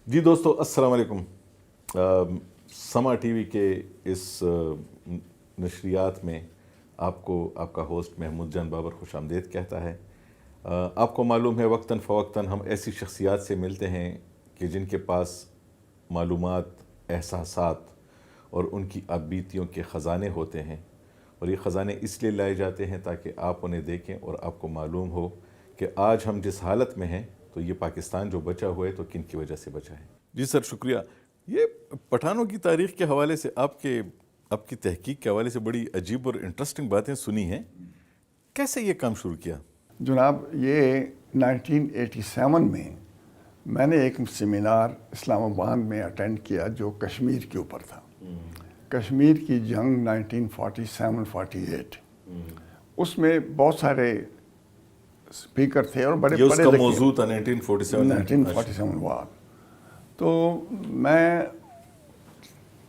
جی دوستو السلام علیکم. سما ٹی وی کے اس نشریات میں آپ کو آپ کا ہوسٹ محمود جان بابر خوش آمدید کہتا ہے. آپ کو معلوم ہے وقتاً فوقتاً ہم ایسی شخصیات سے ملتے ہیں کہ جن کے پاس معلومات، احساسات اور ان کی ابیتیوں کے خزانے ہوتے ہیں، اور یہ خزانے اس لیے لائے جاتے ہیں تاکہ آپ انہیں دیکھیں اور آپ کو معلوم ہو کہ آج ہم جس حالت میں ہیں تو یہ پاکستان جو بچا ہوا ہے تو کن کی وجہ سے بچا ہے. جی سر شکریہ. یہ پٹھانوں کی تاریخ کے حوالے سے آپ کی تحقیق کے حوالے سے بڑی عجیب اور انٹرسٹنگ باتیں سنی ہیں. کیسے یہ کام شروع کیا؟ جناب یہ 1987 میں نے ایک سیمینار اسلام آباد میں اٹینڈ کیا جو کشمیر کے اوپر تھا. کشمیر کی جنگ 1947-48. اس میں بہت سارے اسپیکر تھے اور بڑے یہ اس پڑھے کا لکھے. موضوع تھا 1947 وار. تو میں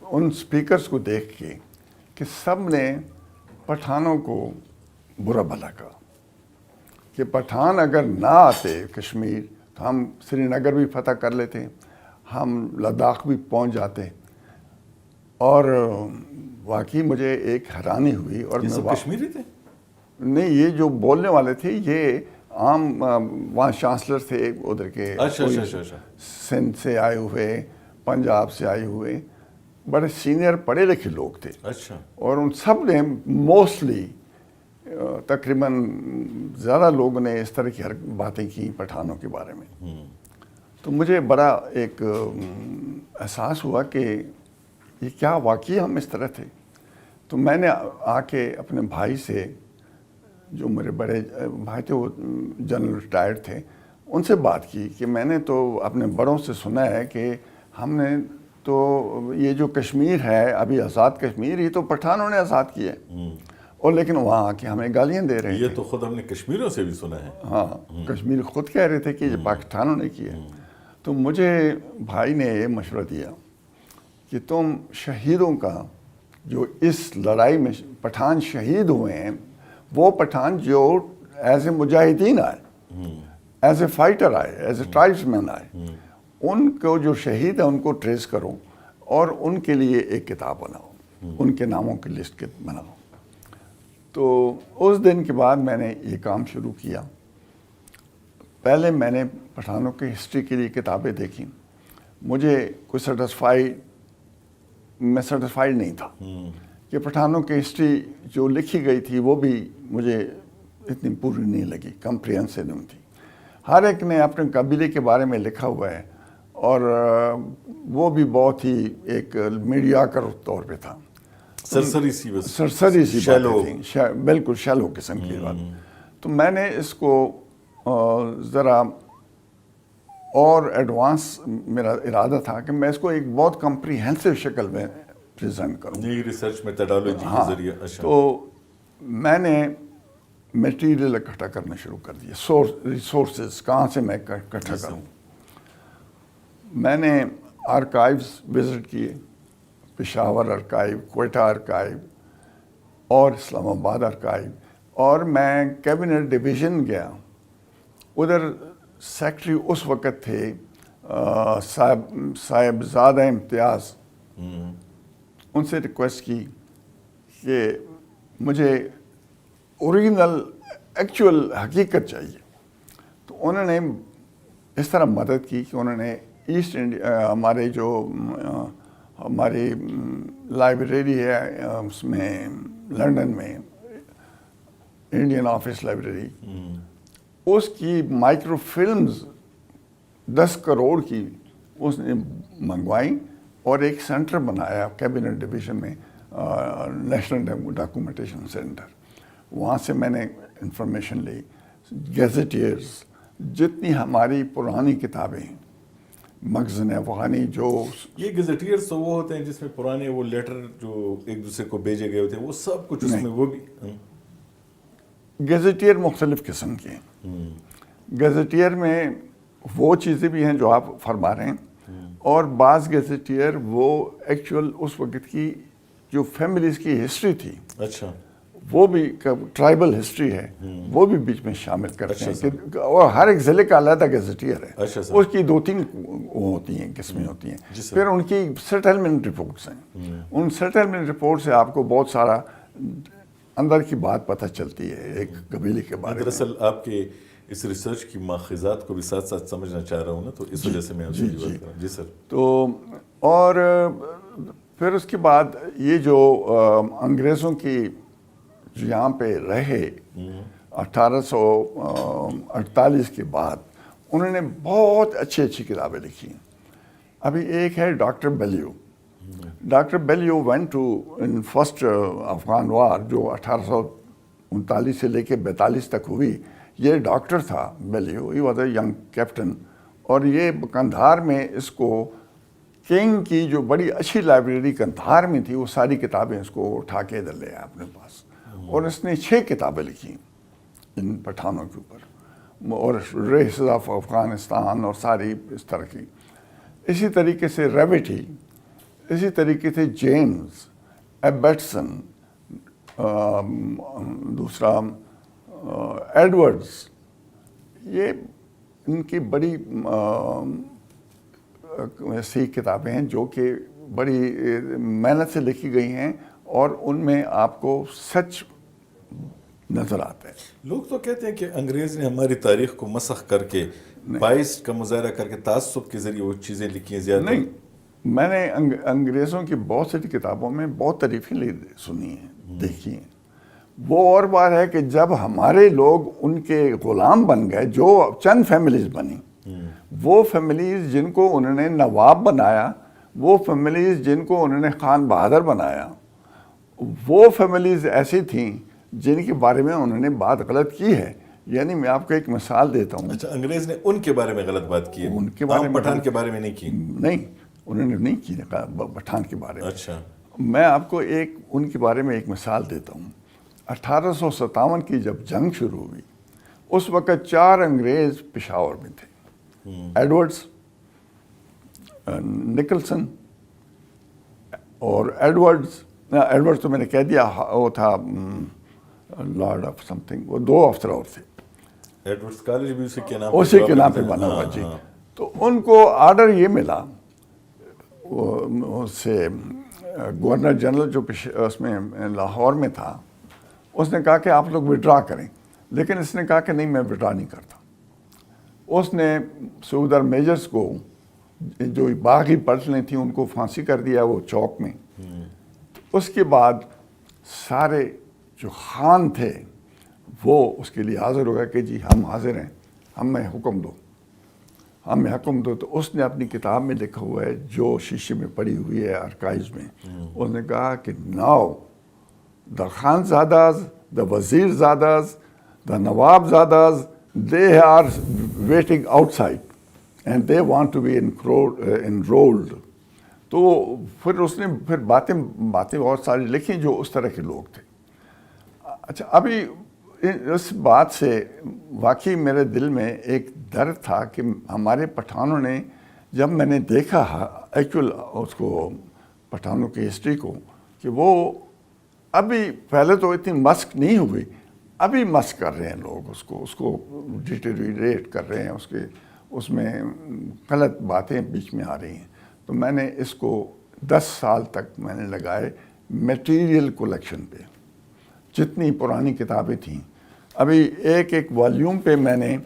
ان اسپیکرز کو دیکھ کے کہ سب نے پٹھانوں کو برا بھلا کہا کہ پٹھان اگر نہ آتے کشمیر تو ہم سری نگر بھی فتح کر لیتے، ہم لداخ بھی پہنچ جاتے. اور واقعی مجھے ایک حیرانی ہوئی. اور یہ میں سب کشمیری تھے؟ نہیں، یہ جو بولنے والے تھے یہ عام وہاں چانسلر تھے ادھر کے، اچھا. سندھ سے آئے ہوئے، پنجاب سے آئے ہوئے بڑے سینئر پڑھے لکھے لوگ تھے. اچھا. اور ان سب نے موسٹلی تقریباً زیادہ لوگوں نے اس طرح کی باتیں کی پٹھانوں کے بارے میں. تو مجھے بڑا ایک احساس ہوا کہ یہ کیا واقعی ہم اس طرح تھے. تو میں نے آ کے اپنے بھائی سے، جو میرے بڑے بھائی تھے وہ جنرل ریٹائرڈ تھے، ان سے بات کی کہ میں نے تو اپنے بڑوں سے سنا ہے کہ ہم نے تو یہ جو کشمیر ہے ابھی آزاد کشمیر، یہ تو پٹھانوں نے آزاد کیا ہے، اور لیکن وہاں آ کے ہمیں گالیاں دے رہے یہ تھے. تو خود ہم نے کشمیریوں سے بھی سنا ہے. ہاں، کشمیر خود کہہ رہے تھے کہ یہ پاکستانوں نے کیا. تو مجھے بھائی نے یہ مشورہ دیا کہ تم شہیدوں کا، جو اس لڑائی میں پٹھان شہید ہوئے ہیں، وہ پٹھان جو ایز اے مجاہدین آئے، ایز اے فائٹر آئے، ایز اے ٹرائبس مین آئے، ان کو جو شہید ہیں ان کو ٹریس کرو اور ان کے لیے ایک کتاب بناؤ، ان کے ناموں کی لسٹ بناؤ. تو اس دن کے بعد میں نے یہ کام شروع کیا. پہلے میں نے پٹھانوں کی ہسٹری کے لیے کتابیں دیکھیں. مجھے کوئی میں سیٹسفائیڈ نہیں تھا کہ پٹھانوں کی ہسٹری جو لکھی گئی تھی وہ بھی مجھے اتنی پوری نہیں لگی، کمپریہنسو نہیں تھی. ہر ایک نے اپنے قبیلے کے بارے میں لکھا ہوا ہے اور وہ بھی بہت ہی ایک میڈیاکر طور پہ تھا، سرسری سی باتیں تھیں، بالکل شیلو قسم کی بات. تو میں نے اس کو ذرا اور ایڈوانس میرا ارادہ تھا کہ میں اس کو ایک بہت کمپریہنسو شکل میں پریزنٹ کروں. نئی ریسرچ میتھڈالوجی کے ذریعے. تو میں نے میٹیریل اکٹھا کرنا شروع کر دیا، ریسورسز کہاں سے میں اکٹھا کروں. میں نے آرکائیوز وزٹ کیے، پشاور آرکائیو، کوئٹہ آرکائیو اور اسلام آباد آرکائیو. اور میں کیبنٹ ڈویژن گیا، ادھر سیکٹری اس وقت تھے صاحبزادہ امتیاز. ان سے ریکویسٹ کی کہ مجھے اوریجنل ایکچوئل حقیقت چاہیے. تو انہوں نے اس طرح مدد کی کہ انہوں نے ایسٹ انڈیا، ہمارے جو ہماری لائبریری ہے اس میں لنڈن میں، انڈین آفس لائبریری، اس کی مائکرو فلمز 10 کروڑ کی اس نے منگوائی اور ایک سینٹر بنایا کیبنٹ ڈویژن میں، نیشنل ڈاکومنٹیشن سینٹر. وہاں سے میں نے انفارمیشن لی. گیزیٹیئرز، جتنی ہماری پرانی کتابیں، مخزن افغانی، جو یہ گیزیٹیئرز تو وہ ہوتے ہیں جس میں پرانے وہ لیٹر جو ایک دوسرے کو بھیجے گئے ہوتے ہیں، وہ سب کچھ اس میں وہ بھی. گیزیٹیئر مختلف قسم کے ہیں. گیزیٹیئر میں وہ چیزیں بھی ہیں جو آپ فرما رہے ہیں، اور بعض گیزیٹیئر وہ ایکچوئل اس وقت کی جو فیملیز کی ہسٹری تھی، اچھا، وہ بھی ٹرائبل ہسٹری ہے وہ بھی بیچ میں شامل کرتے ہیں کہ اور ہر ایک ضلع کا علیحدہ گیزیٹیئر ہے، اس کی 2-3 وہ ہوتی ہیں قسمیں ہوتی ہیں، پھر ان کی سیٹلمنٹ رپورٹس ہیں، ان سیٹلمنٹ رپورٹ سے آپ کو بہت سارا اندر کی بات پتہ چلتی ہے ایک قبیلے کے بارے میں۔ دراصل آپ کے اس ریسرچ کی ماخذات کو بھی ساتھ ساتھ سمجھنا چاہ رہا ہوں نا، تو اس وجہ سے میں آپ سے یہ بات کر رہا ہوں۔ جی سر۔ تو اور پھر اس کے بعد یہ جو انگریزوں کی جو یہاں پہ رہے 1848 کے بعد، انہوں نے بہت اچھی کتابیں لکھی ہیں۔ ابھی ایک ہے doctor Bellew. Doctor Bellew went to in first Afghan war جو 1839 سے لے کے 42 تک ہوئی۔ یہ ڈاکٹر تھا believe, he was a young captain, اور یہ قندھار میں اس کو کنگ کی جو بڑی اچھی لائبریری قندھار میں تھی وہ ساری کتابیں اس کو اٹھا کے ادھر لے آیا اپنے پاس، اور اس نے 6 کتابیں لکھی ان پٹھانوں کے اوپر، اور ریسز آف افغانستان اور ساری اس طرح کی۔ اسی طریقے سے ریوٹی، اسی طریقے سے جیمز ایبٹسن، دوسرا ایڈورڈز، یہ ان کی بڑی ایسی کتابیں ہیں جو کہ بڑی محنت سے لکھی گئی ہیں، اور ان میں آپ کو سچ نظر آتا ہے۔ لوگ تو کہتے ہیں کہ انگریز نے ہماری تاریخ کو مسخ کر کے، باعث کا مظاہرہ کر کے تعصب کے ذریعے وہ چیزیں لکھی ہیں زیادہ۔ نہیں، میں نے انگریزوں کی بہت سی کتابوں میں بہت تعریفیں سنی ہیں، دیکھی ہیں۔ وہ اور بات ہے کہ جب ہمارے لوگ ان کے غلام بن گئے، جو چند فیملیز بنی، وہ فیملیز جن کو انہوں نے نواب بنایا، وہ فیملیز جن کو انہوں نے خان بہادر بنایا، وہ فیملیز ایسی تھیں جن کے بارے میں انہوں نے بات غلط کی ہے۔ یعنی میں آپ کو ایک مثال دیتا ہوں۔ اچھا، انگریز نے ان کے بارے میں غلط بات کی ہے، ان کے بارے میں پٹھان کے بارے میں نہیں کی؟ نہیں، انہوں نے نہیں کی پٹھان کے بارے میں۔ اچھا، میں آپ کو ان کے بارے میں ایک مثال دیتا ہوں۔ 1857 کی جب جنگ شروع ہوئی، اس وقت 4 انگریز پشاور میں تھے، ایڈورڈز، نکلسن اور ایڈورڈز تو میں نے کہہ دیا، وہ تھا لارڈ آف سم تھنگ، وہ 2 افسر اور تھے۔ ایڈورڈز کالج بھی اسی کے نام پہ بنا ہوا، جی۔ تو ان کو آرڈر یہ ملا اس سے، گورنر جنرل جو اس میں لاہور میں تھا، اس نے کہا کہ آپ لوگ وڈرا کریں، لیکن اس نے کہا کہ نہیں، میں وڈرا نہیں کرتا۔ اس نے سعودر میجرز کو، جو باغی پلٹنیں تھیں، ان کو پھانسی کر دیا وہ چوک میں۔ اس کے بعد سارے جو خان تھے وہ اس کے لیے حاضر ہو گئے کہ جی ہم حاضر ہیں، ہمیں حکم دو، ہمیں حکم دو۔ تو اس نے اپنی کتاب میں لکھا ہوا ہے جو شیشے میں پڑی ہوئی ہے آرکائیوز میں، اس نے کہا کہ ناؤ دا خان زاداز، دا وزیر زاداز، دا نواب زاداز، they are waiting outside and they want to be enrolled۔ تو پھر اس نے باتیں بہت ساری لکھی جو اس طرح کے لوگ تھے۔ اچھا، ابھی اس بات سے واقعی میرے دل میں ایک درد تھا کہ ہمارے پٹھانوں نے، جب میں نے دیکھا ایکچول اس کو پٹھانوں کی ہسٹری کو، کہ وہ ابھی پہلے تو اتنی مسک نہیں ہوئی، ابھی مسک کر رہے ہیں لوگ اس کو ڈیٹیریٹ کر رہے ہیں، اس میں غلط باتیں بیچ میں آ رہی ہیں۔ تو میں نے اس کو 10 سال تک میں نے لگائے میٹیریل کلیکشن پہ، جتنی پرانی کتابیں تھیں۔ ابھی ایک والیوم پہ میں نے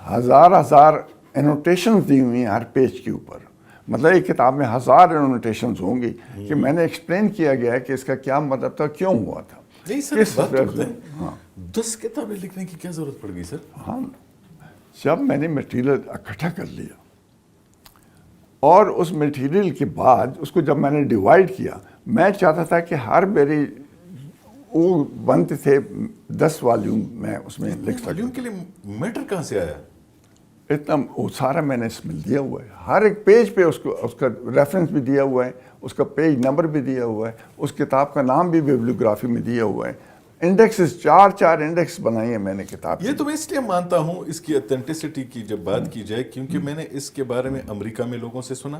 ہزار انوٹیشنز دی ہوئی ہیں ہر پیج کے اوپر، مطلب ایک کتاب میں 1000 انوٹیشنز ہوں گی کہ میں نے ایکسپلین کیا گیا ہے کہ اس کا کیا مطلب تھا، کیوں ہوا تھا۔ نہیں سر، 10 کتابیں لکھنے کی کیا ضرورت پڑ گئی سر؟ ہاں، جب میں نے میٹیریل اکٹھا کر لیا اور اس میٹیریل کے بعد اس کو جب میں نے ڈیوائڈ کیا، میں چاہتا تھا کہ ہر میری وہ بنتے تھے 10 والیوم میں اس میں لکھ سکتا۔ والیوم کے لیے میٹر کہاں سے آیا؟ اتنا وہ سارا میں نے اس میں دیا ہوا ہے، ہر ایک پیج پہ اس کا ریفرنس بھی دیا ہوا ہے، اس کا پیج نمبر بھی دیا ہوا ہے، اس کتاب کا نام بھی بیبلیوگرافی میں دیا ہوا ہے، انڈیکسز 4 انڈیکس بنائی ہیں میں نے کتاب۔ یہ تو میں اس لیے مانتا ہوں اس کی اتھینٹسٹی کی جب بات کی جائے، کیونکہ میں نے اس کے بارے میں امریکہ میں لوگوں سے سنا،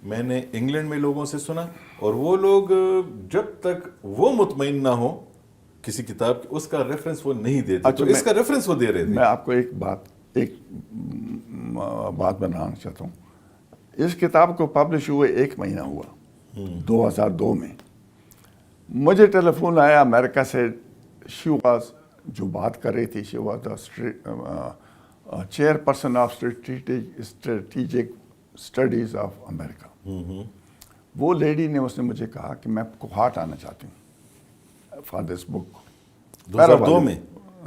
میں نے انگلینڈ میں لوگوں سے سنا، اور وہ لوگ جب تک وہ مطمئن نہ ہو کسی کتاب اس کا ریفرنس وہ نہیں دیتے، تو اس کا ریفرنس وہ دے رہے تھے. میں آپ کو ایک بات بتانا چاہتا ہوں. اس کتاب کو پبلش ہوئے 1 مہینہ ہوا 2002 میں. مجھے ٹیلی فون آیا امریکہ سے. شی واز جو بات کر رہی تھی، she was the chair person of strategic studies of America. وہ لیڈی نے اس نے مجھے کہا کہ میں کوہاٹ آنا چاہتی ہوں فار دس بک. 2002 میں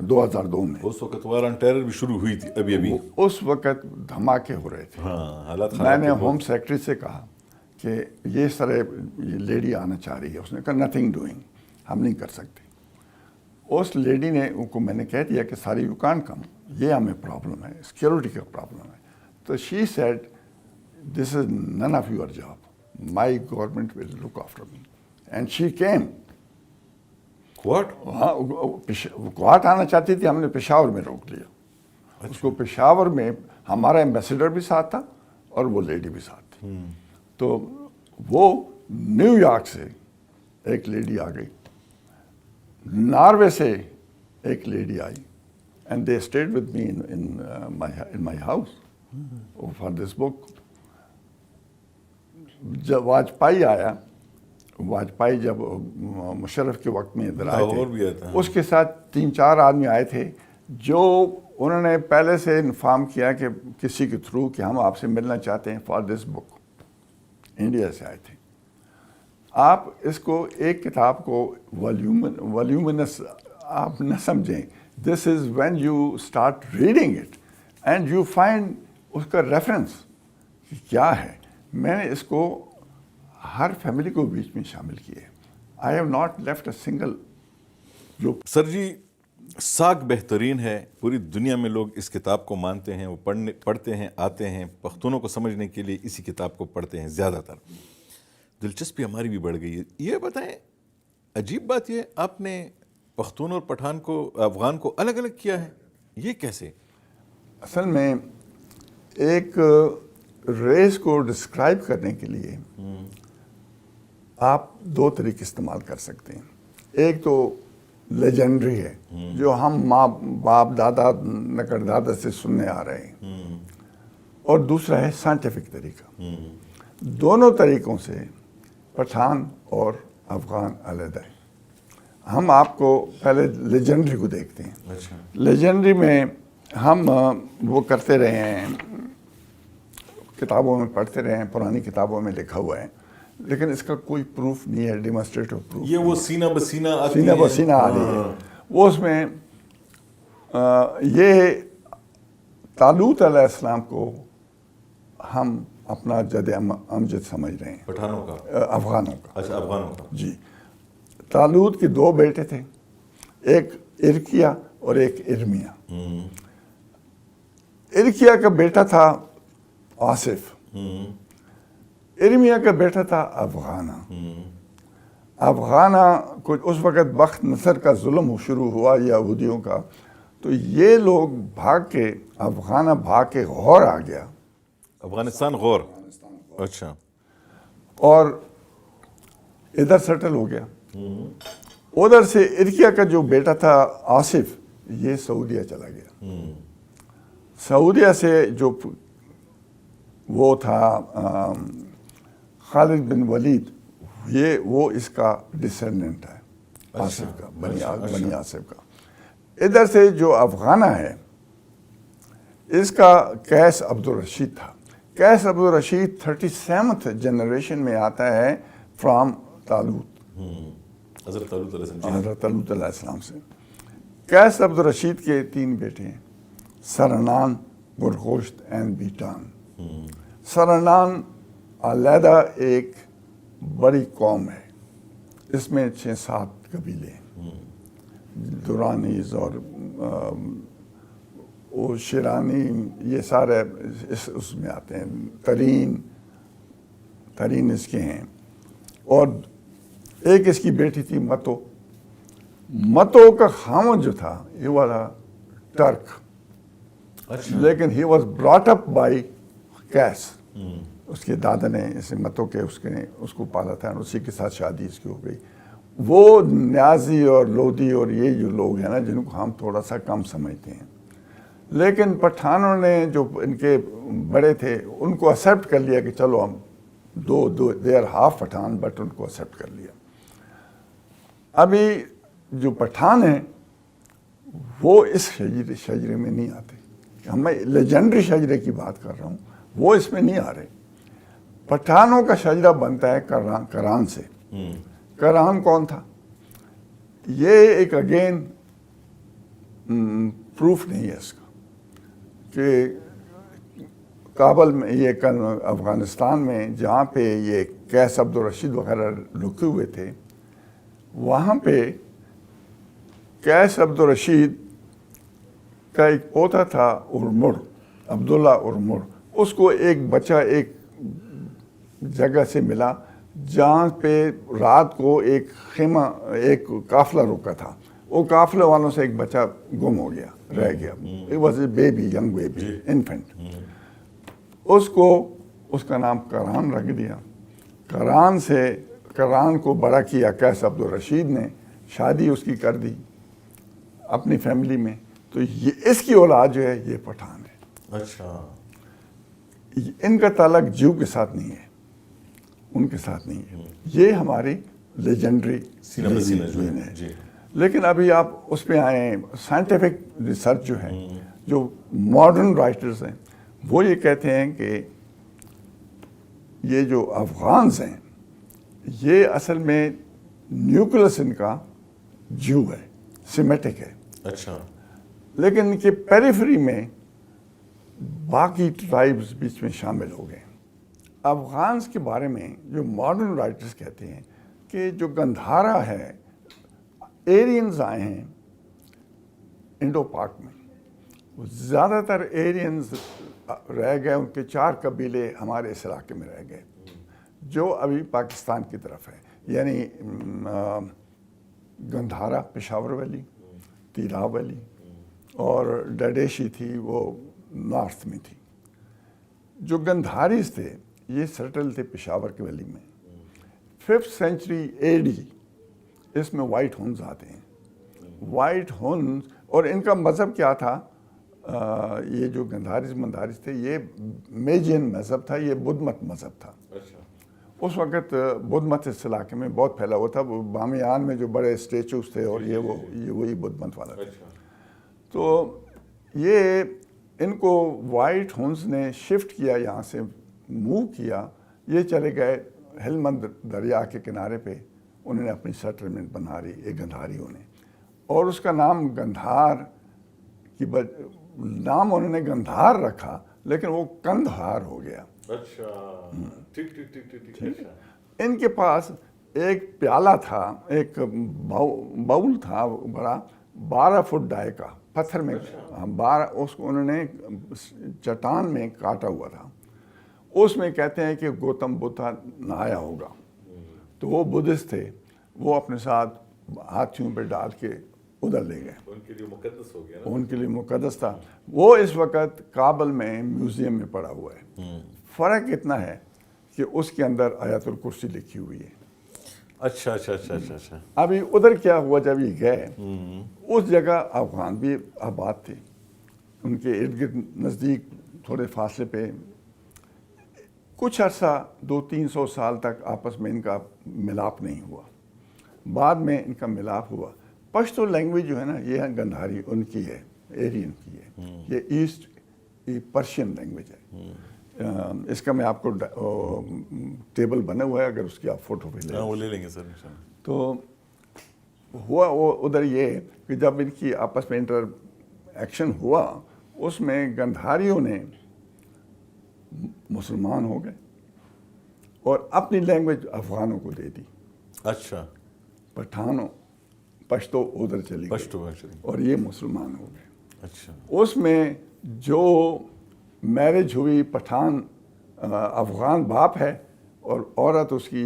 2002 میں اس وقت وار آن ٹیرر بھی شروع ہوئی تھی ابھی. اس وقت دھماکے ہو رہے تھے. حالات میں نے ہوم سیکرٹری سے کہا کہ یہ لیڈی آنا چاہ رہی ہے. اس نے کہا نتھنگ ڈوئنگ، ہم نہیں کر سکتے. اس لیڈی نے ان کو میں نے کہہ دیا کہ ساری یو کان کم، یہ ہمیں پرابلم ہے، سیکورٹی کا پرابلم ہے. تو she said this is none of your job, my government will look after me. And she came. ہاں کوہاٹ آنا چاہتی تھی، ہم نے پشاور میں روک لیا. اس کو پشاور میں ہمارا ایمبیسڈر بھی ساتھ تھا اور وہ لیڈی بھی ساتھ تھی. تو وہ نیو یارک سے ایک لیڈی آ گئی، ناروے سے ایک لیڈی آئی، and they stayed with me in my house for this book. جب واجپائی آیا، واجپائی جب مشرف کے وقت میں ادھر آئے تھے، اس کے ساتھ 3-4 آدمی آئے تھے جو انہوں نے پہلے سے انفارم کیا کہ کسی کے تھرو کہ ہم آپ سے ملنا چاہتے ہیں فار دس بک. انڈیا سے آئے تھے. آپ اس کو ایک کتاب کو والیومنس آپ نہ سمجھیں. This is when you start reading it and you find اس کا ریفرنس کیا ہے. میں نے اس کو ہر فیملی کو بیچ میں شامل کیے. I have not left a single. Sir ji, ساکھ بہترین ہے، پوری دنیا میں لوگ اس کتاب کو مانتے ہیں، وہ پڑھتے ہیں، آتے ہیں، پختونوں کو سمجھنے کے لیے اسی کتاب کو پڑھتے ہیں زیادہ تر. دلچسپی ہماری بھی بڑھ گئی ہے. یہ بتائیں، عجیب بات یہ آپ نے پختون اور پٹھان کو، افغان کو الگ الگ کیا ہے، یہ کیسے؟ اصل میں ایک ریس کو ڈسکرائب کرنے کے لیے آپ 2 طریقے استعمال کر سکتے ہیں. ایک تو لیجنڈری ہے جو ہم ماں باپ دادا نکڑ دادا سے سننے آ رہے ہیں، اور دوسرا ہے سائنٹیفک طریقہ. دونوں طریقوں سے پٹھان اور افغان علیحدہ ہیں. ہم آپ کو پہلے لیجنڈری کو دیکھتے ہیں. لیجنڈری میں ہم وہ کرتے رہے ہیں، کتابوں میں پڑھتے رہے ہیں، پرانی کتابوں میں لکھا ہوا ہے، لیکن اس کا کوئی پروف نہیں ہے، ڈیمونسٹریٹو پروف. یہ وہ سینہ بسینہ آ رہی ہے. وہ اس میں یہ طالوت علیہ السلام کو ہم اپنا جد امجد سمجھ رہے ہیں. پٹھانوں کا؟ افغانوں کا. اچھا، افغانوں کا. جی. طالوت کے 2 بیٹے تھے، ایک ارکیہ اور ایک ارمیہ. ارکیہ کا بیٹا تھا آصف، ارمیہ کا بیٹا تھا افغانہ. افغانہ کو اس وقت بخت نصر کا ظلم شروع ہوا یہودیوں کا، تو یہ لوگ بھاگ کے، افغانہ بھاگ کے غور آ گیا، افغانستان غور. اچھا. اور ادھر سیٹل ہو گیا. ادھر سے ارکیہ کا جو بیٹا تھا آصف، یہ سعودیہ چلا گیا. سعودیہ سے جو وہ تھا خالد بن ولید، وہ اس کا ڈسینڈنٹ ہے، آصف کا، بنی آصف کا. ادھر سے جو افغانہ ہے، اس کا قیس عبدالرشید تھا. قیس عبدالرشید 37th جنریشن میں آتا ہے فرام طالوت، حضرت طالوت علیہ السلام سے. قیس عبدالرشید کے 3 بیٹے ہیں، سرنان، گرگوشت اینڈ بیٹان. سرنان علیحدہ ایک بڑی قوم ہے، اس میں 6-7 قبیلے ہیں، دورانیز اور شیرانی، یہ سارے اس میں آتے ہیں. ترین اس کے ہیں. اور ایک اس کی بیٹی تھی متو کا خاوند جو تھا یہ والا ٹرک، لیکن he was brought up by Qais. اس کے دادا نے اسے متو کے اس کو پالا تھا، اور اسی کے ساتھ شادی اس کی ہو گئی. وہ نیازی اور لودھی اور یہ جو لوگ ہیں نا جن کو ہم تھوڑا سا کم سمجھتے ہیں، لیکن پٹھانوں نے جو ان کے بڑے تھے ان کو ایکسیپٹ کر لیا کہ چلو ہم they are half Pathan, but ان کو ایکسیپٹ کر لیا۔ ابھی جو پٹھان ہیں وہ اس شجرے میں نہیں آتے، میں لیجنڈری شجرے کی بات کر رہا ہوں، وہ اس میں نہیں آ رہے۔ پٹھانوں کا شجرہ بنتا ہے کران سے۔ کران کون تھا؟ یہ ایک اگین پروف نہیں ہے اس کا کہ کابل میں، یہ افغانستان میں جہاں پہ یہ قیس عبدالرشید وغیرہ رکے ہوئے تھے، وہاں پہ قیس عبدالرشید کا ایک پوتا تھا ارمڑ، عبداللہ ارمڑ، اس کو ایک بچہ ایک جگہ سے ملا جہاں پہ رات کو ایک خیمہ، ایک قافلہ رکا تھا، وہ قافلے والوں سے ایک بچہ گم ہو گیا، رہ گیا، it was a baby, young baby, infant. اس کا نام کران رکھ دیا۔ کران کو بڑا کیا قیس عبدالرشید نے، شادی اس کی کر دی اپنی فیملی میں، تو یہ اس کی اولاد جو ہے یہ پٹھان ہے۔ اچھا، ان کا تعلق جیو کے ساتھ نہیں ہے، ان کے ساتھ نہیں ہے، یہ ہماری لیجنڈری لین ہے۔ لیکن ابھی آپ اس پہ آئیں، سائنٹیفک ریسرچ جو ہے، جو ماڈرن رائٹرز ہیں وہ یہ کہتے ہیں کہ یہ جو افغانز ہیں یہ اصل میں نیوکلس ان کا جیو ہے، سیمیٹک ہے۔ اچھا، لیکن ان کے پیریفری میں باقی ٹرائبز بیچ میں شامل ہو گئے۔ افغانز کے بارے میں جو ماڈرن رائٹرز کہتے ہیں کہ جو گندھارا ہے، ایرینز آئے ہیں انڈو پاک میں، وہ زیادہ تر ایرینز رہ گئے، ان کے 4 قبیلے ہمارے اس علاقے میں رہ گئے جو ابھی پاکستان کی طرف ہے، یعنی گندھارا پشاور ویلی، تیرا ویلی، اور ڈڈیشی تھی وہ نارتھ میں تھی۔ جو گندھاریز تھے یہ سیٹل تھے پشاور کی ویلی میں۔ 5th سینچری AD اس میں وائٹ ہنز آتے ہیں۔ وائٹ ہنز، اور ان کا مذہب کیا تھا؟ یہ جو گندھاریز تھے یہ میجین مذہب تھا، یہ بدھ مت مذہب تھا۔ اس وقت بدھ مت اس علاقے میں بہت پھیلا ہوا تھا، وہ بامیان میں جو بڑے اسٹیچوز تھے اور یہ وہی بدھ مت والا تھا۔ تو یہ ان کو وائٹ ہنز نے شفٹ کیا، یہاں سے موو کیا، یہ چلے گئے ہلمند دریا کے کنارے پہ، انہوں نے اپنی سیٹلمنٹ بنا لی ایک گندھاریوں نے، اور اس کا نام گندھار کی نام انہوں نے گندھار رکھا، لیکن وہ کندھار ہو گیا۔ اچھا، ٹھیک۔ ان کے پاس ایک پیالہ تھا، ایک باؤل تھا بڑا، 12 فٹ ڈائے کا، پتھر میں، 12، اس کو انہوں نے چٹان میں کاٹا ہوا تھا، اس میں کہتے ہیں کہ گوتم بدھا نہایا ہوگا۔ تو وہ بدھسٹ تھے، وہ اپنے ساتھ ہاتھیوں پہ ڈال کے ادھر لے گئے، ان کے لیے مقدس ہو گیا، ان کے لیے مقدس تھا۔ وہ اس وقت کابل میں میوزیم میں پڑا ہوا ہے۔ فرق اتنا ہے کہ اس کے اندر آیت الکرسی لکھی ہوئی ہے۔ اچھا۔ ابھی ادھر کیا ہوا، جب یہ گئے اس جگہ افغان بھی آباد تھے، ان کے ارد گرد نزدیک تھوڑے فاصلے پہ، کچھ عرصہ 200-300 سال تک آپس میں ان کا ملاپ نہیں ہوا، بعد میں ان کا ملاپ ہوا۔ پشتو لینگویج جو ہے نا، یہ گندھاری ان کی ہے، ایرین کی ہے، یہ ایسٹ پرشین لینگویج ہے۔ اس کا میں آپ کو ٹیبل بنا ہوا ہے، اگر اس کی آپ فوٹو بھی وہ لے لیں گے سر۔ تو ہوا وہ ادھر یہ کہ جب ان کی آپس میں انٹر ایکشن ہوا، اس میں گندھاریوں نے مسلمان ہو گئے اور اپنی لینگویج افغانوں کو دے دی۔ اچھا، پٹھانوں، پشتو ادھر چلی گئی اور یہ مسلمان ہو گئے۔ اچھا، اس میں جو میرج ہوئی، پٹھان افغان باپ ہے اور عورت اس کی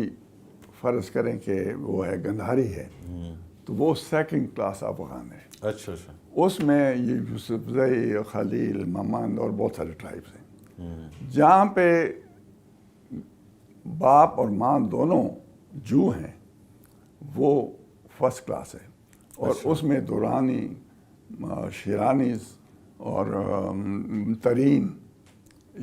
فرض کریں کہ وہ ہے گندھاری ہے، تو وہ 2nd کلاس افغان ہے۔ اچھا، اس میں یہ یوسف زئی، خلیل، ممند اور بہت سارے ٹرائبس ہیں۔ جہاں پہ باپ اور ماں دونوں جو ہیں وہ فرسٹ کلاس ہے، اور اس میں دورانی، شیرانیز اور ترین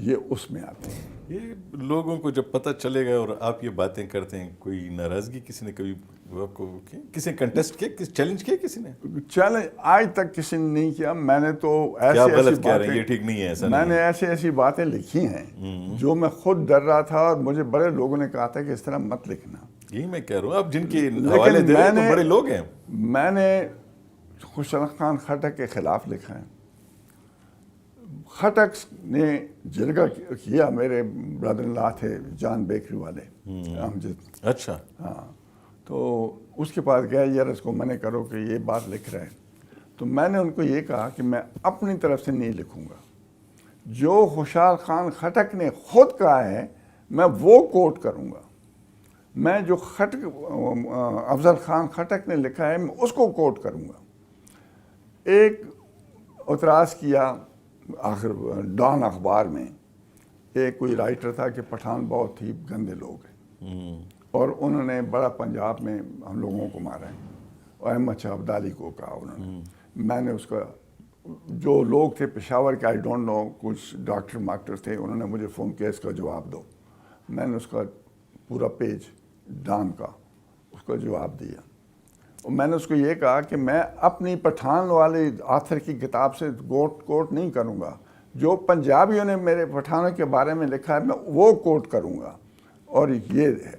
یہ اس میں آتے ہیں۔ یہ لوگوں کو جب پتہ چلے گا اور آپ یہ باتیں کرتے ہیں، کوئی ناراضگی کسی نے کبھی آپ کو کسی نے کنٹیسٹ کیا، چیلنج کیا کسی نے؟ چیلنج آج تک کسی نے نہیں کیا۔ میں نے تو کیا ایسی غلط کہہ رہے ہیں، یہ ٹھیک نہیں ہے، ایسا میں نہیں نے ہے۔ ایسی باتیں لکھی ہیں جو میں خود ڈر رہا تھا، اور مجھے بڑے لوگوں نے کہا تھا کہ اس طرح مت لکھنا۔ یہی میں کہہ رہا ہوں، آپ جن کے حوالے دے رہے ہیں تو بڑے لوگ ہیں۔ میں نے خوشحال خان خٹک کے خلاف لکھا ہے۔ خٹک نے جرگہ کیا، میرے برادر اللہ تھے جان بیکری والے امجد، اچھا، ہاں، تو اس کے پاس گیا، یار اس کو منع کرو کہ یہ بات لکھ رہے ہیں۔ تو میں نے ان کو یہ کہا کہ میں اپنی طرف سے نہیں لکھوں گا، جو خوشحال خان خٹک نے خود کہا ہے میں وہ کوٹ کروں گا۔ میں جو افضل خان خٹک نے لکھا ہے میں اس کو کوٹ کروں گا۔ ایک اعتراض کیا آخر ڈان اخبار میں، ایک کوئی رائٹر تھا کہ پٹھان بہت ہی گندے لوگ ہیں، اور انہوں نے بڑا پنجاب میں ہم لوگوں کو مارا ہے، اور احمد شاہ عبدالی کو کہا انہوں نے۔ میں نے اس کا، جو لوگ تھے پشاور کے، آئی ڈونٹ نو، کچھ ڈاکٹر ماکٹر تھے، انہوں نے مجھے فون کیا اس کا جواب دو۔ میں نے اس کا پورا پیج ڈان کا اس کا جواب دیا، اور میں نے اس کو یہ کہا کہ میں اپنی پٹھان والے آتھر کی کتاب سے کوٹ نہیں کروں گا، جو پنجابیوں نے میرے پٹھانوں کے بارے میں لکھا ہے میں وہ کوٹ کروں گا، اور یہ ہے۔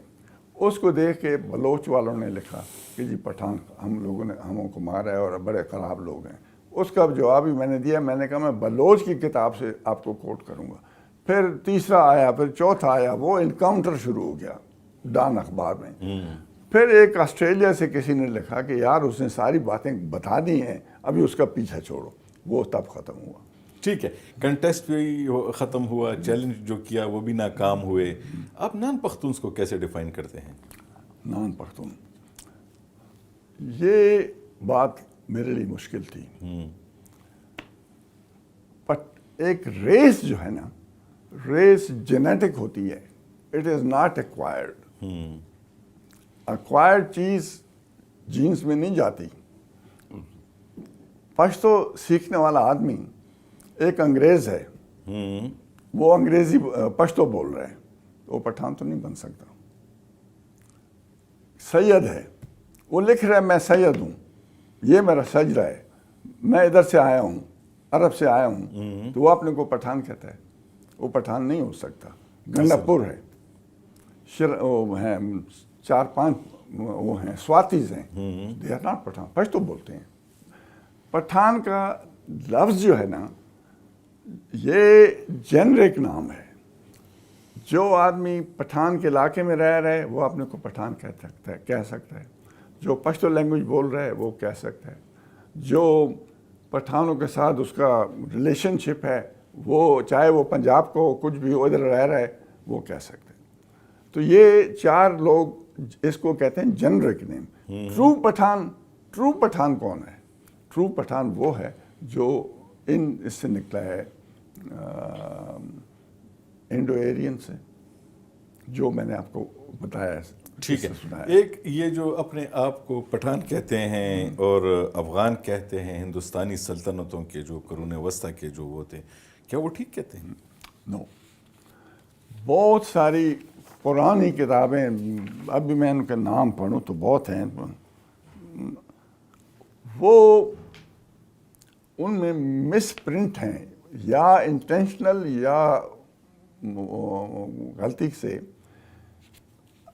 اس کو دیکھ کے بلوچ والوں نے لکھا کہ جی پٹھان ہم لوگوں نے ہموں کو مارا ہے اور بڑے خراب لوگ ہیں۔ اس کا جواب بھی میں نے دیا، میں نے کہا میں بلوچ کی کتاب سے آپ کو کوٹ کروں گا۔ پھر تیسرا آیا، پھر چوتھا آیا، وہ انکاؤنٹر شروع ہو گیا ڈان اخبار میں۔ پھر ایک آسٹریلیا سے کسی نے لکھا کہ یار اس نے ساری باتیں بتا دی ہیں، ابھی اس کا پیچھا چھوڑو، وہ تب ختم ہوا۔ ٹھیک ہے، کنٹیسٹ بھی ختم ہوا، چیلنج جو کیا وہ بھی ناکام ہوئے۔ آپ نان پختونس کو کیسے ڈیفائن کرتے ہیں؟ نان پختون، یہ بات میرے لیے مشکل تھی۔ ایک ریس جو ہے نا، ریس جینیٹک ہوتی ہے، it is not acquired. Acquired چیز جینس میں نہیں جاتی۔ پشتو سیکھنے والا آدمی ایک انگریز ہے، وہ انگریزی پشتو بول رہے ہیں، وہ پٹھان تو نہیں بن سکتا۔ سید ہے، وہ لکھ رہا ہے میں سید ہوں، یہ میرا سجرہ ہے، میں ادھر سے آیا ہوں، عرب سے آیا ہوں، تو وہ اپنے کو پٹھان کہتا ہے۔ وہ پٹھان نہیں ہو سکتا۔ گنڈا پور ہے، وہ ہیں 4-5 وہ ہیں سواتیز ہیں، they are not Pathan, Pashto بولتے ہیں۔ پٹھان کا لفظ جو ہے نا، یہ جنرک نام ہے۔ جو آدمی پٹھان کے علاقے میں رہ رہا ہے وہ اپنے کو پٹھان کہہ سکتا ہے، جو پشتو لینگویج بول رہا ہے وہ کہہ سکتا ہے، جو پٹھانوں کے ساتھ اس کا ریلیشن شپ ہے وہ چاہے وہ پنجاب کو کچھ بھی ادھر رہ رہا ہے وہ کہہ سکتے ہیں۔ تو یہ 4 لوگ اس کو کہتے ہیں جنرک نیم۔ ٹرو پٹھان کون ہے؟ ٹرو پٹھان وہ ہے جو اس سے نکلا ہے، انڈو ایرین سے، جو میں نے آپ کو بتایا ہے۔ ٹھیک ہے، ایک یہ جو اپنے آپ کو پٹھان کہتے ہیں اور افغان کہتے ہیں، ہندوستانی سلطنتوں کے جو قرون وسطیٰ کے جو وہ تھے، کیا وہ ٹھیک کہتے ہیں؟ نو، بہت ساری پرانی کتابیں، اب بھی میں ان کے نام پڑھوں تو بہت ہیں، وہ ان میں مس پرنٹ ہیں، یا انٹینشنل یا غلطی سے۔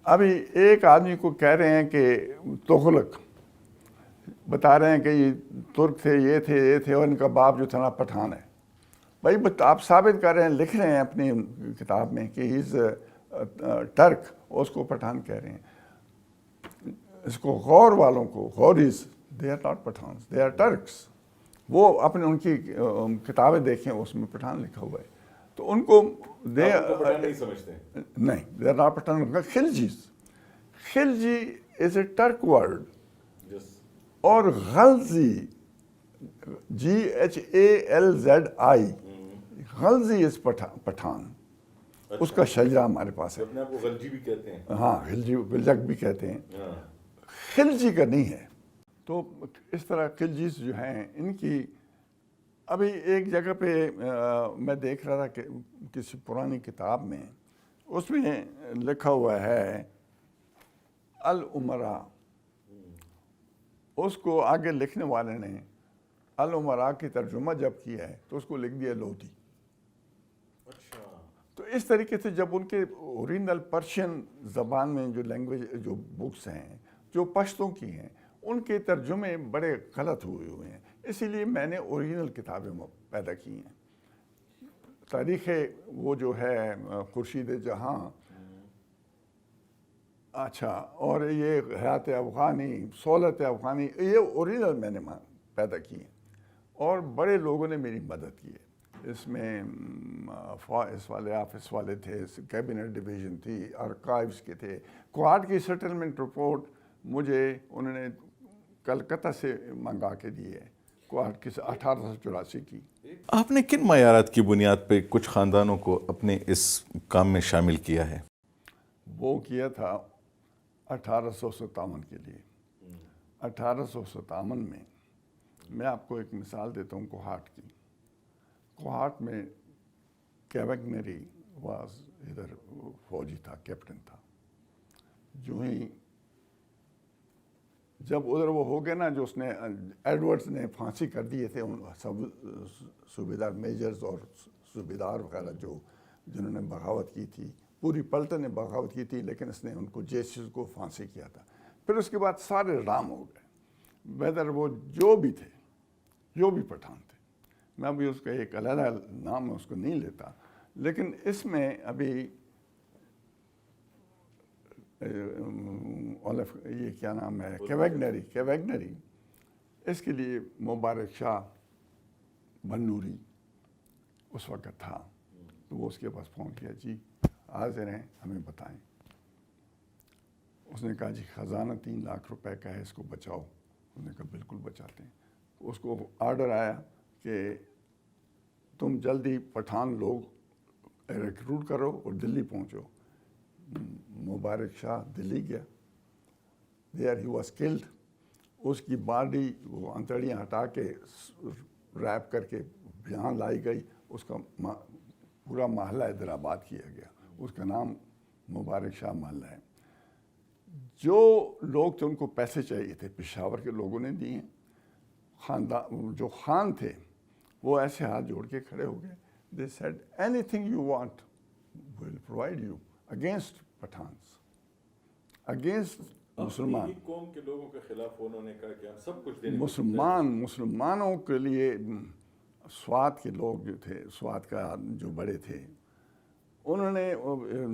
ابھی ایک آدمی کو کہہ رہے ہیں کہ تغلق، بتا رہے ہیں کہ یہ ترک تھے، یہ تھے، اور ان کا باپ جو تھا نا پٹھان ہے۔ بھائی آپ ثابت کر رہے ہیں، لکھ رہے ہیں اپنی کتاب میں کہ ہی از ٹرک، اس کو پٹھان کہہ رہے ہیں۔ اس کو غور والوں کو، Ghoris, they are not Pathans, they are Turks. وہ اپنے ان کی کتابیں دیکھیں، اس میں پٹھان لکھا ہوا ہے، تو ان کو نہیں سمجھتے نہیں، they are not Pathan. Khilji is a Turk word, اور غلزی GHALZI، غلزی از پٹھان، اس کا شجرہ ہمارے پاس ہے۔ اپنے آپ کو غلجی بھی کہتے ہیں، ہاں، غلجی، غلجک بھی کہتے ہیں، خلجی کا نہیں ہے۔ تو اس طرح خلجیز جو ہیں ان کی ابھی ایک جگہ پہ میں دیکھ رہا تھا کہ کسی پرانی کتاب میں اس میں لکھا ہوا ہے العمراء، اس کو آگے لکھنے والے نے العمراء کی ترجمہ جب کیا ہے تو اس کو لکھ دیا لودھی۔ اچھا، تو اس طریقے سے جب ان کے اوریجنل پرشین زبان میں جو لینگویج جو بکس ہیں جو پشتوں کی ہیں ان کے ترجمے بڑے غلط ہوئے ہیں، اسی لیے میں نے اوریجنل کتابیں پیدا کی ہیں۔ تاریخ وہ جو ہے خورشید جہاں، اچھا، اور یہ حیات افغانی، سہولت افغانی، یہ اوریجنل میں نے پیدا کی ہیں اور بڑے لوگوں نے میری مدد کی ہے اس میں۔ اس والے آفس والے تھے، کیبنٹ ڈویژن تھی، آرکائیوز کے تھے۔ کوہاٹ کی سیٹلمنٹ رپورٹ مجھے انہوں نے کلکتہ سے منگا کے دی ہے، کوہاٹ کی 1884 کی۔ آپ نے کن معیارات کی بنیاد پہ کچھ خاندانوں کو اپنے اس کام میں شامل کیا ہے؟ وہ کیا تھا 1857 کے لیے۔ 1857 میں آپ کو ایک مثال دیتا ہوں کوہاٹ کی۔ کوہاٹ میں کیویگنری واز ادھر فوجی تھا، کیپٹن تھا۔ جو ہی جب ادھر وہ ہو گیا نا، جو اس نے ایڈورڈز نے پھانسی کر دیے تھے ان سب صوبیدار میجرز اور صوبیدار وغیرہ جنہوں نے بغاوت کی تھی، پوری پلٹن نے بغاوت کی تھی، لیکن اس نے ان کو جیسز کو پھانسی کیا تھا۔ پھر اس کے بعد سارے رام ہو گئے، ویدر وہ جو بھی تھے، جو بھی پٹھان تھے۔ میں ابھی اس کا ایک علیحدہ نام اس کو نہیں لیتا، لیکن اس میں ابھی یہ کیا نام ہے، کیویگنری، اس کے لیے مبارک شاہ بنوری اس وقت تھا۔ تو وہ اس کے پاس فون کیا، جی حاضر ہیں، ہمیں بتائیں۔ اس نے کہا جی خزانہ 3 لاکھ روپے کا ہے، اس کو بچاؤ۔ اس نے کہا بالکل بچاتے ہیں۔ اس کو آرڈر آیا کہ تم جلدی پٹھان لوگ ریکروٹ کرو اور دلی پہنچو۔ مبارک شاہ دلی گیا، دیئر ہی واز کلڈ۔ اس کی باڈی وہ انتڑیاں ہٹا کے ریپ کر کے یہاں لائی گئی، اس کا پورا محلہ حیدرآباد کیا گیا، اس کا نام مبارک شاہ محلہ ہے۔ جو لوگ تھے ان کو پیسے چاہیے تھے، پشاور کے لوگوں نے دیے۔ خاندان جو خان تھے وہ ایسے ہاتھ جوڑ کے کھڑے ہو گئے، they said any thing you want we will provide you against Pathans, against مسلمان۔ قوم کے لوگوں کے خلاف انہوں نے کہا کہ ہم سب کچھ دیں۔ مسلمانوں کے لیے سوات کے لوگ جو تھے، سوات کا جو بڑے تھے، انہوں نے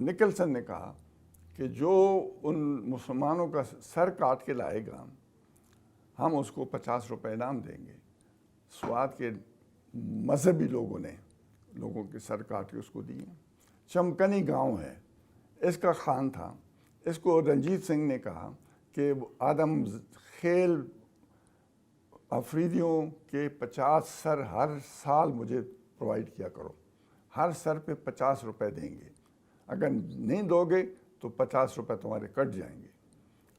نکلسن نے کہا کہ جو ان مسلمانوں کا سر کاٹ کے لائے گا ہم اس کو 50 روپے انعام دیں گے۔ سوات کے مذہبی لوگوں نے لوگوں کے سر کاٹ کے اس کو دیے۔ چمکنی گاؤں ہے، اس کا خان تھا، اس کو رنجیت سنگھ نے کہا کہ آدم خیل افریدیوں کے 50 سر ہر سال مجھے پرووائڈ کیا کرو، ہر سر پہ 50 روپے دیں گے، اگر نہیں دو گے تو 50 روپے تمہارے کٹ جائیں گے۔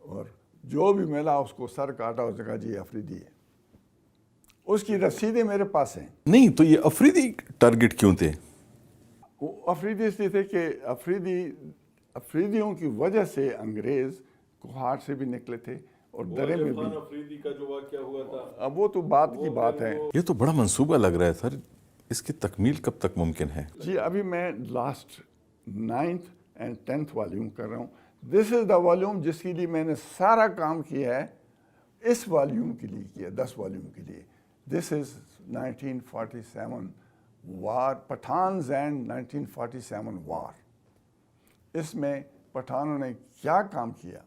اور جو بھی ملا اس کو سر کاٹا، اس نے کہا جی افریدی ہے۔ اس کی رسیدیں میرے پاس ہیں۔ نہیں تو یہ افریدی ٹارگٹ کیوں تھے؟ وہ افریدی اس لیے تھے کہ افریدیوں کی وجہ سے انگریز کوہاٹ سے بھی نکلے تھے اور درے میں بھی۔ افریدی کا جو واقعہ ہوا تھا، اب وہ تو بعد کی بات ہے۔ یہ تو بڑا منصوبہ لگ رہا ہے سر، اس کی تکمیل کب تک ممکن ہے؟ جی ابھی میں last 9th and 10th volume کر رہا ہوں۔ دس از دا والیوم جس کے لیے میں نے سارا کام کیا ہے، اس والیوم کے لیے کیا، 10 والیوم کے لیے۔ دس از 1947 وار، پٹھانز اینڈ 1947 وار۔ اس میں پٹھانوں نے کیا کام کیا،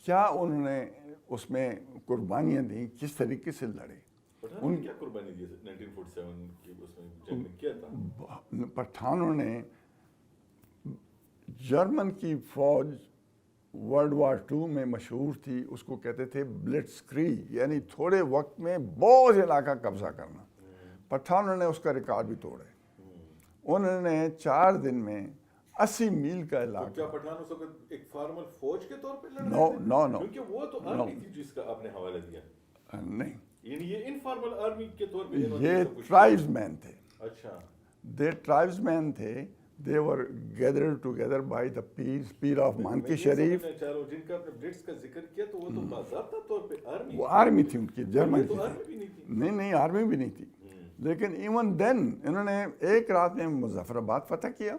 کیا انہوں نے اس میں قربانیاں دیں، کس طریقے سے لڑے۔ ان کیا قربانی دی 1947 کی اس میں جنگ میں کیا تھا؟ پٹھانوں نے جرمن کی فوج ورلڈ وار 2 میں مشہور تھی، اس کو کہتے تھے بلٹس کریگ، یعنی تھوڑے وقت میں بہت علاقہ قبضہ کرنا۔ پٹھانوں نے اس کا ریکارڈ بھی توڑے۔ انہوں نے 4 دن میں 80 میل کا تو علاقہ. کیا پٹھان اس وقت ایک فارمل فوج کے طور پہ لڑ نو رہے تھے؟ نو نو کیونکہ وہ تو آرمی تھی جس کا آپ نے حوالہ دیا. نہیں, یعنی یہ انفارمل آرمی کے طور پہ انہوں نے یہ سب کچھ کیا. ٹرائبز مین تھے. اچھا. دے ٹرائبز مین تھے. They were gathered together by the Pir of Manki Sharif. جن کا آپ نے بلٹس کا ذکر کیا تو وہ تو باضابطہ طور پہ آرمی. وہ آرمی تھی ان کی, جرمن کی. آرمی بھی نہیں تھی. نہیں آرمی بھی نہیں تھی. لیکن ایون دین انہوں نے ایک رات میں مظفر آباد فتح کیا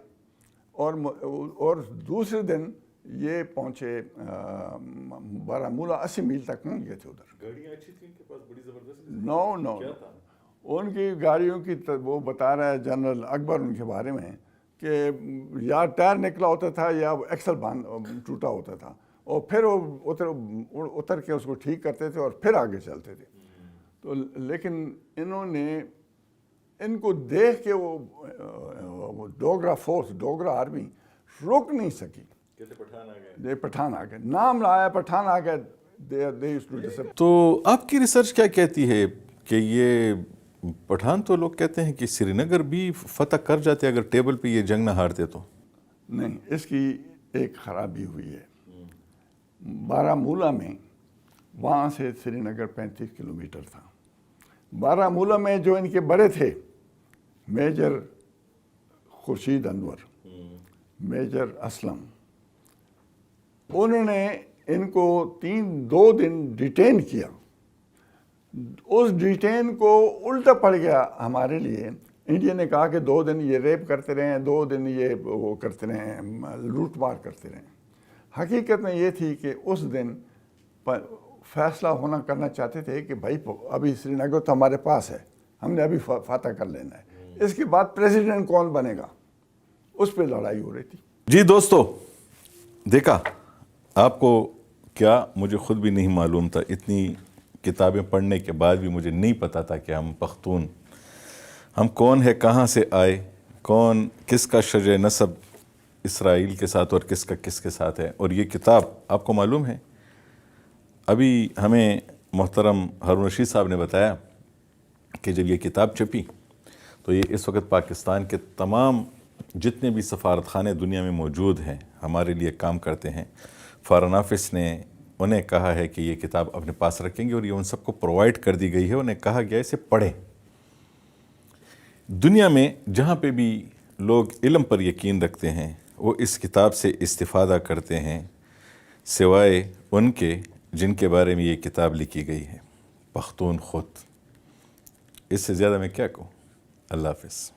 اور دوسرے دن یہ پہنچے بارہمولہ. 80 میل تک پہنچ گئے تھے ادھر. گاڑیاں اچھی تھیں ان کے پاس, بڑی زبردست. نو ان کی گاڑیوں کی وہ بتا رہا ہے جنرل اکبر ان کے بارے میں کہ یا ٹائر نکلا ہوتا تھا یا ایکسل ٹوٹا ہوتا تھا, اور پھر وہ اتر کے اس کو ٹھیک کرتے تھے اور پھر آگے چلتے تھے. تو لیکن انہوں نے ان کو دیکھ کے وہ ڈوگرا فورس, ڈوگرا آرمی رک نہیں سکی. پٹھان آ گئے, نام لایا پٹھان آ گئے. تو آپ کی ریسرچ کیا کہتی ہے کہ یہ پٹھان تو لوگ کہتے ہیں کہ سری نگر بھی فتح کر جاتے اگر ٹیبل پہ یہ جنگ نہ ہارتے تو. نہیں, اس کی ایک خرابی ہوئی ہے. بارہمولہ میں وہاں سے سری نگر 35 کلومیٹر تھا. بارہمولہ میں جو ان کے بڑے تھے, میجر خورشید انور, میجر اسلم, انہوں نے ان کو 2 دن ڈیٹین کیا. اس ڈیٹین کو الٹا پڑ گیا ہمارے لیے. انڈیا نے کہا کہ 2 دن یہ ریپ کرتے رہے, 2 دن یہ وہ کرتے رہے, لوٹ مار کرتے رہے. حقیقت میں یہ تھی کہ اس دن فیصلہ کرنا چاہتے تھے کہ بھائی ابھی سری نگر تو ہمارے پاس ہے, ہم نے ابھی فتح کر لینا ہے, اس کے بعد پریزیڈنٹ کون بنے گا, اس پہ لڑائی ہو رہی تھی. جی دوستو, دیکھا آپ کو کیا, مجھے خود بھی نہیں معلوم تھا. اتنی کتابیں پڑھنے کے بعد بھی مجھے نہیں پتا تھا کہ ہم پختون, ہم کون ہے, کہاں سے آئے, کون کس کا شجر نسب اسرائیل کے ساتھ اور کس کا کس کے ساتھ ہے. اور یہ کتاب آپ کو معلوم ہے, ابھی ہمیں محترم ہارون رشید صاحب نے بتایا کہ جب یہ کتاب چھپی تو یہ اس وقت پاکستان کے تمام جتنے بھی سفارت خانے دنیا میں موجود ہیں, ہمارے لیے کام کرتے ہیں, فارن آفس نے انہیں کہا ہے کہ یہ کتاب اپنے پاس رکھیں گے اور یہ ان سب کو پرووائڈ کر دی گئی ہے. انہیں کہا گیا اسے پڑھیں. دنیا میں جہاں پہ بھی لوگ علم پر یقین رکھتے ہیں وہ اس کتاب سے استفادہ کرتے ہیں, سوائے ان کے جن کے بارے میں یہ کتاب لکھی گئی ہے, پختون خود. اس سے زیادہ میں کیا کہوں. اللہ حافظ.